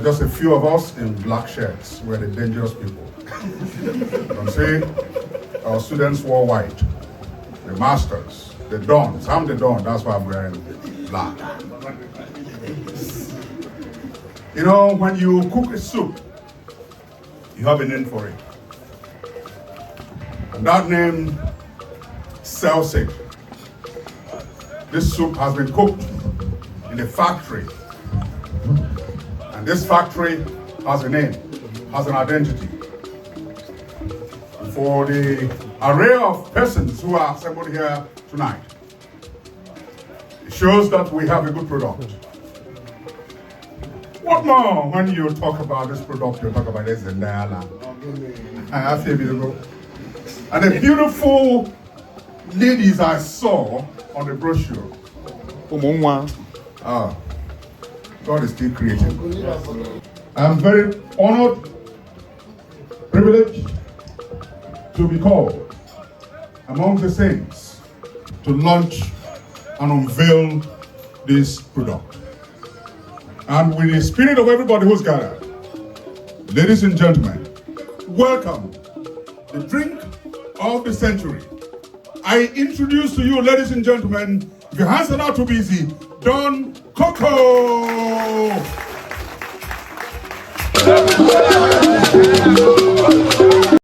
just a few of us in black shirts. We're the dangerous people. You see, our students wore white, the masters, the dons. I'm the don, that's why I'm wearing black. You know, when you cook a soup, you have a name for it. And that name sells it. This soup has been cooked in a factory. And this factory has a name, has an identity. And for the array of persons who are assembled here tonight, it shows that we have a good product. What more when you talk about this product, you talk about this in Diana. I feel beautiful. And the beautiful ladies I saw on the brochure. Ah, God is still creating. I'm very honored, privileged to be called among the saints to launch and unveil this product. And with the spirit of everybody who's gathered, ladies and gentlemen, welcome the drink of the century. I introduce to you, ladies and gentlemen, if your hands are not too busy, Don Coco!